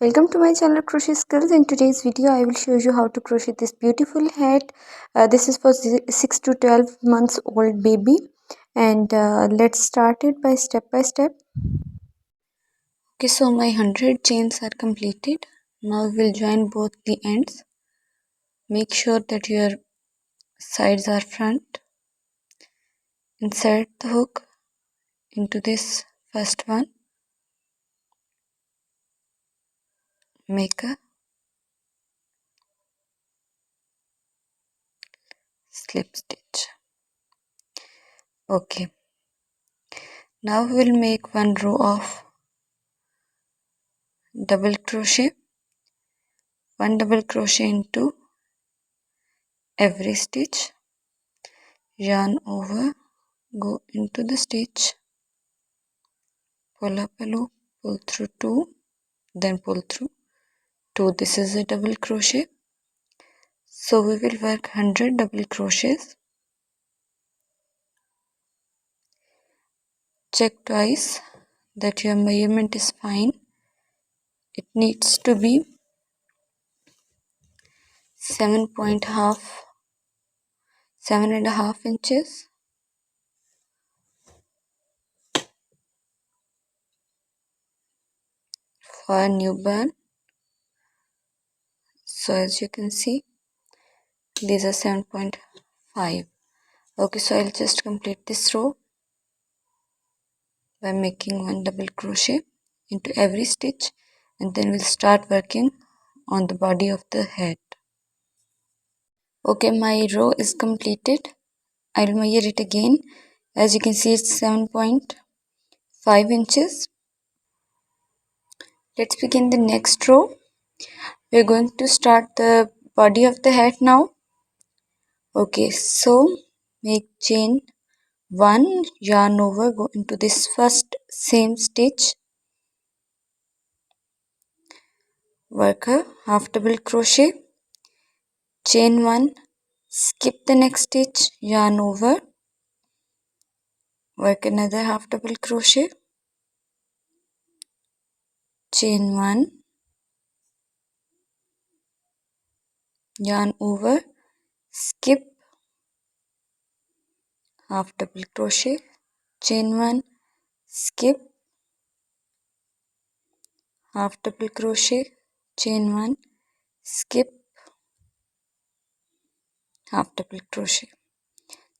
Welcome to my channel Crochet Skills. In today's video I will show you how to crochet this beautiful hat. This is for 6 to 12 months old baby, and let's start it by step. Okay, so my 100 chains are completed. Now we will join both the ends. Make sure that your sides are front. Insert the hook into this first one. Make a slip stitch. Okay, now we will make one row of double crochet, one double crochet into every stitch, yarn over, go into the stitch, pull up a loop, pull through 2, then pull through 2. This is a double crochet. So we will work 100 double crochets. Check twice that your measurement is fine. It needs to be 7.5 inches. For a newborn. So as you can see, these are 7.5. Okay, so I'll just complete this row by making one double crochet into every stitch, and then we'll start working on the body of the head. Okay, my row is completed. I'll measure it again. As you can see, it's 7.5 inches. Let's begin the next row. We're going to start the body of the head now. Okay, so make chain 1, yarn over, go into this first same stitch, work a half double crochet, chain 1, skip the next stitch, yarn over, work another half double crochet, chain 1, yarn over, skip, half double crochet, chain 1, skip, half double crochet, chain 1, skip, half double crochet.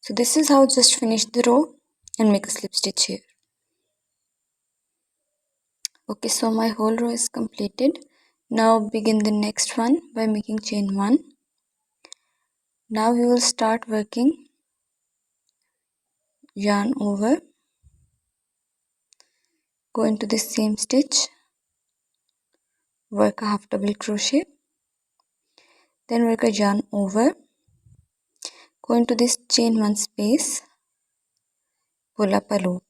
So this is how just finish the row and make a slip stitch here. Okay, so my whole row is completed. Now begin the next one by making chain 1. Now we will start working yarn over, go into the same stitch, work a half double crochet, then work a yarn over, go into this chain 1 space, pull up a loop,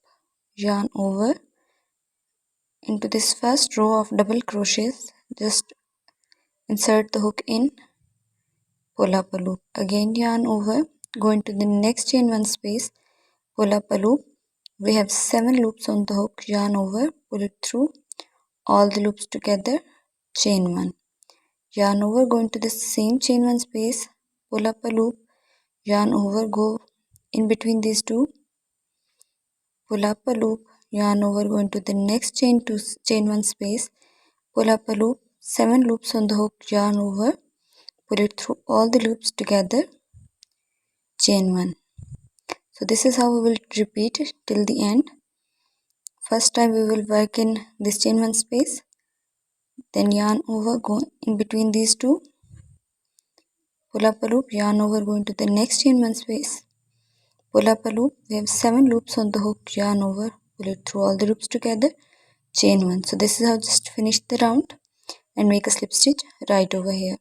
yarn over into this first row of double crochets, just insert the hook in, pull up a loop, again yarn over, go into the next chain 1 space, pull up a loop. We have 7 loops on the hook, yarn over, pull it through all the loops together, chain 1, yarn over, go into the same chain 1 space, pull up a loop, yarn over, go in between these two, pull up a loop, yarn over, go into the next chain 1 space, pull up a loop, 7 loops on the hook, yarn over, pull it through all the loops together, chain 1. So this is how we will repeat it till the end. First time we will work in this chain 1 space, then yarn over, go in between these two, pull up a loop, yarn over, go into the next chain 1 space, pull up a loop. We have 7 loops on the hook, yarn over, pull it through all the loops together, chain 1. So this is how just finish the round and make a slip stitch right over here.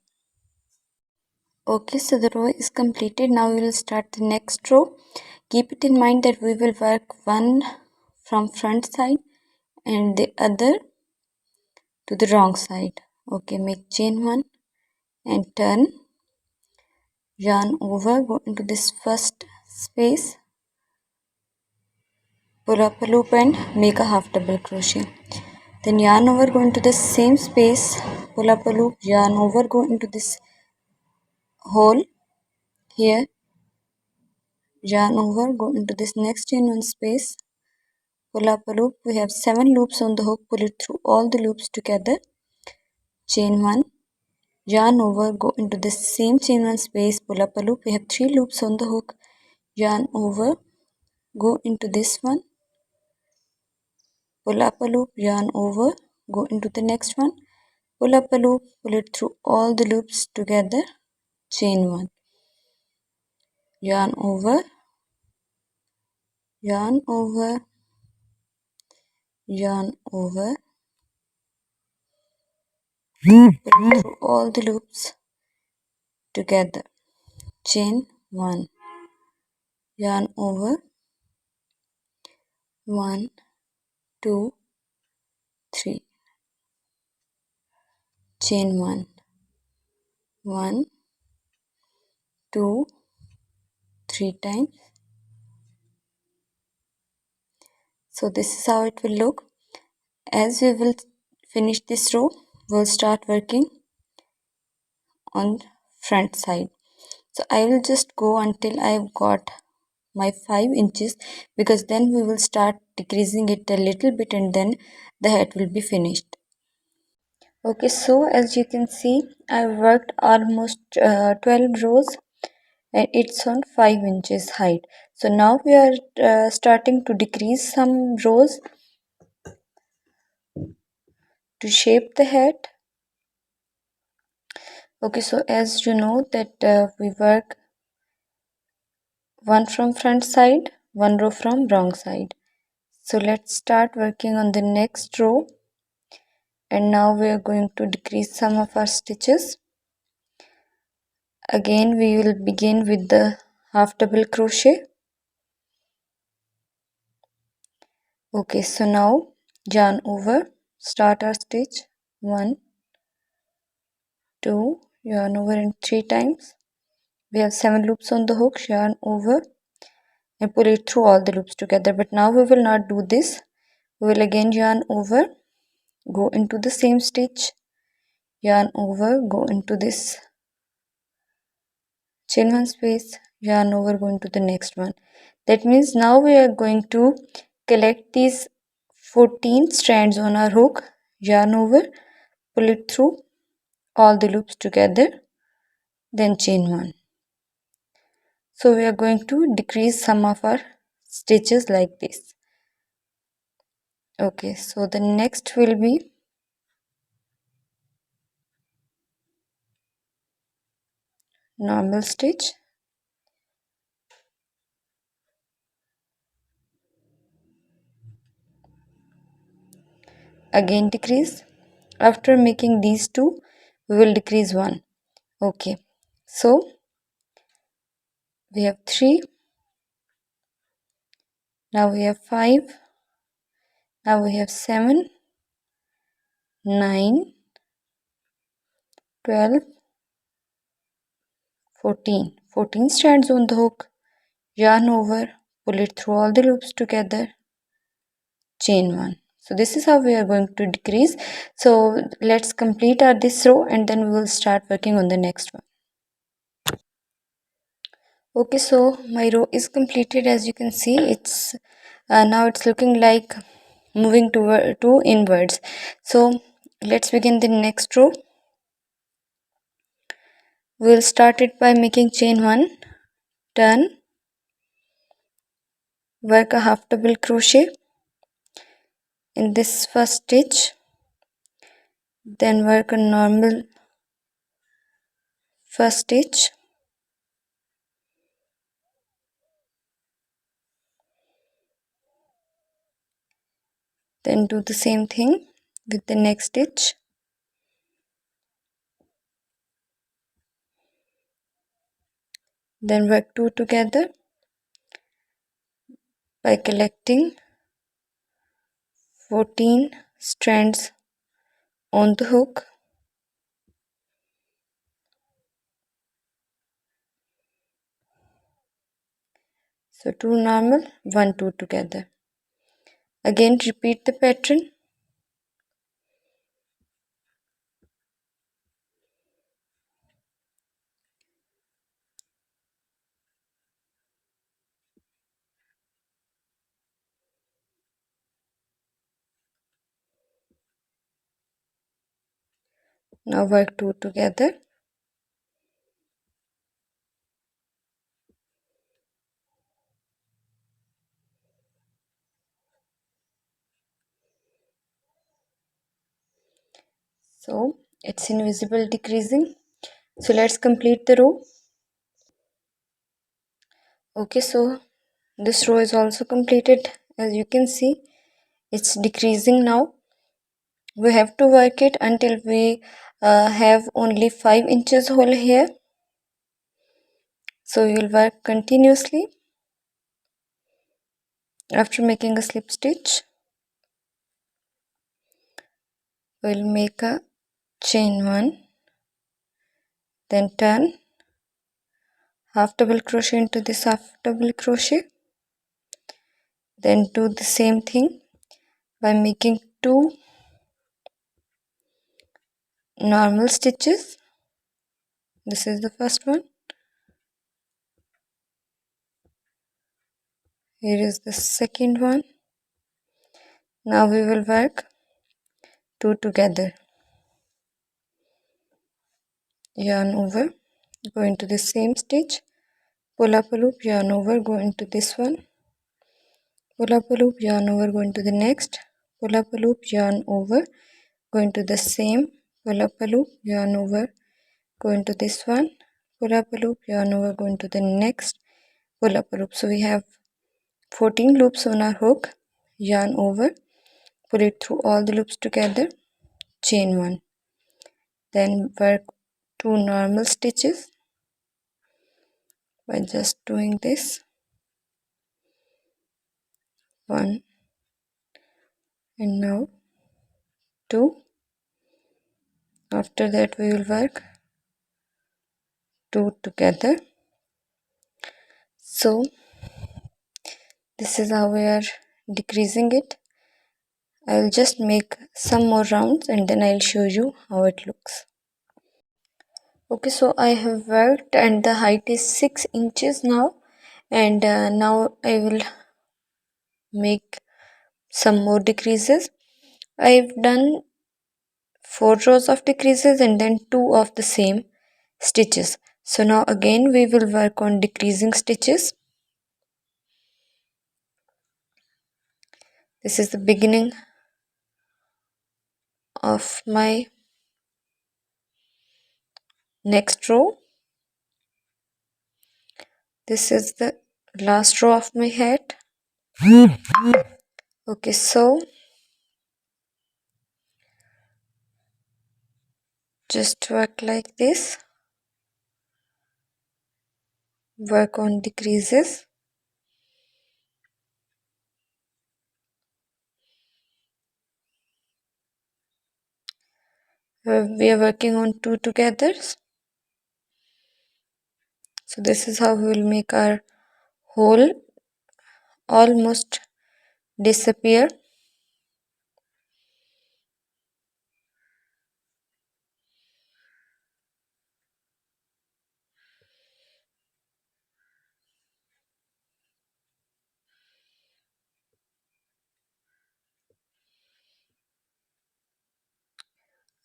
Okay, so the row is completed. Now we will start the next row. Keep it in mind that we will work one from front side and the other to the wrong side. Okay, make chain 1 and turn, yarn over, go into this first space, pull up a loop and make a half double crochet. Then yarn over, go into the same space, pull up a loop, yarn over, go into this hole here, yarn over, go into this next chain 1 space, pull up a loop. We have 7 loops on the hook, pull it through all the loops together, chain 1, yarn over, go into the same chain 1 space, pull up a loop. We have 3 loops on the hook, yarn over, go into this one, pull up a loop, yarn over, go into the next one, pull up a loop, pull it through all the loops together, chain 1, yarn over, yarn over, yarn over, pull it through all the loops together, chain 1, yarn over, 1, 2, 3, chain 1, 1, 2, 3 times. So this is how it will look. As we will finish this row, we'll start working on front side. So I will just go until I've got my 5 inches, because then we will start decreasing it a little bit and then the hat will be finished. Okay, so as you can see, I worked almost 12 rows and it's on 5 inches height. So now we are starting to decrease some rows to shape the hat. Okay, so as you know that we work one from front side, one row from wrong side. So let's start working on the next row, and now we are going to decrease some of our stitches. Again we will begin with the half double crochet. Okay, so now yarn over, start our stitch, 1, 2, yarn over in 3 times. We have 7 loops on the hook, yarn over and pull it through all the loops together. But now we will not do this. We will again yarn over, go into the same stitch, yarn over, go into this chain 1 space, yarn over, go into the next one. That means now we are going to collect these 14 strands on our hook, yarn over, pull it through all the loops together, then chain 1. So we are going to decrease some of our stitches like this. Okay, so the next will be normal stitch, again decrease. After making these two, we will decrease one. Okay, so we have 3, now we have 5, now we have 7, 9, 12, 14. 14 strands on the hook, yarn over, pull it through all the loops together, chain 1. So this is how we are going to decrease. So let's complete our this row and then we will start working on the next one. Okay, so my row is completed. As you can see, it's now it's looking like moving to inwards. So let's begin the next row. We'll start it by making chain 1, turn, work a half double crochet in this first stitch, then work a normal first stitch, then do the same thing with the next stitch, then work 2 together by collecting 14 strands on the hook, so 2 normal, 1 2 together. Again repeat the pattern Now work two together. So it's invisible decreasing. So let's complete the row. Okay, so this row is also completed. As you can see, it's decreasing now. We have to work it until we have only 5 inches hole here. So we will work continuously. After making a slip stitch, we'll make a chain 1, then turn, half double crochet into this half double crochet, then do the same thing by making 2 normal stitches. This is the first one. Here is the second one. Now we will work 2 together. Yarn over, go into the same stitch, pull up a loop, yarn over, go into this one, pull up a loop, yarn over, go into the next, pull up a loop, yarn over, go into the same, pull up a loop, yarn over, go into this one, pull up a loop, yarn over, go into the next, pull up a loop. So we have 14 loops on our hook. Yarn over, pull it through all the loops together, chain 1, then work 2 normal stitches by just doing this, 1 and now 2. After that we will work 2 together. So this is how we are decreasing it. I will just make some more rounds and then I will show you how it looks. Okay, so I have worked and the height is 6 inches now, and now I will make some more decreases. I've done 4 rows of decreases and then 2 of the same stitches. So now again we will work on decreasing stitches. This is the beginning of my next row. This is the last row of my hat. Okay, so just work like this. Work on decreases. We are working on 2 together. So this is how we will make our hole almost disappear.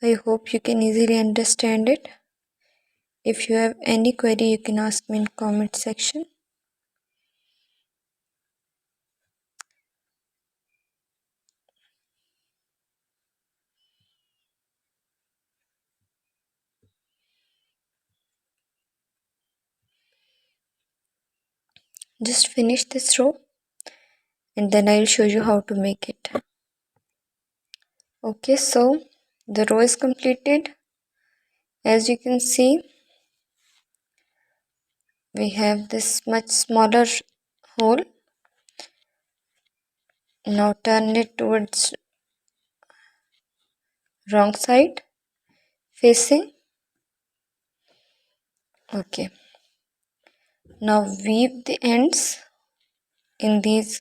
I hope you can easily understand it. If you have any query, you can ask me in comment section. Just finish this row and then I will show you how to make it. Okay, so the row is completed. As you can see, we have this much smaller hole. Now turn it towards wrong side facing. Okay, now weave the ends in these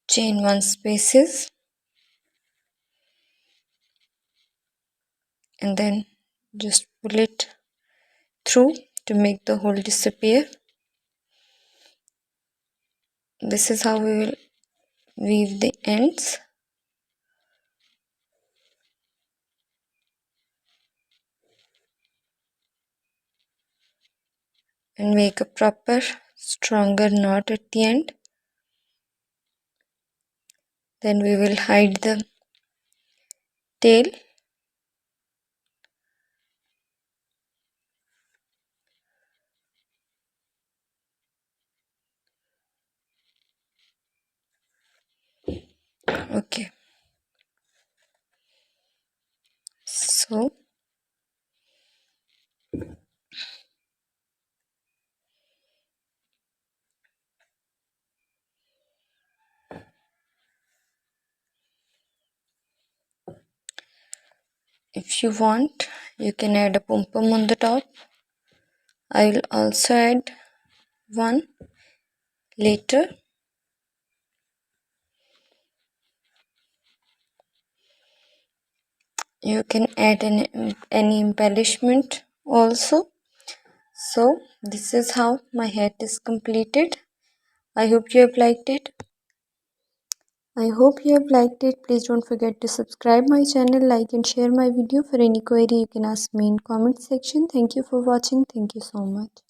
chain 1 spaces and then just pull it through to make the hole disappear. This is how we will weave the ends. and make a proper stronger knot at the end. Then we will hide the tail. Okay, so if you want, you can add a pom-pom on the top. I will also add one later. You can add any embellishment also. So this is how my hat is completed. I hope you have liked it. Please don't forget to subscribe my channel, like and share my video. For any query you can ask me in comment section. Thank you for watching. Thank you so much.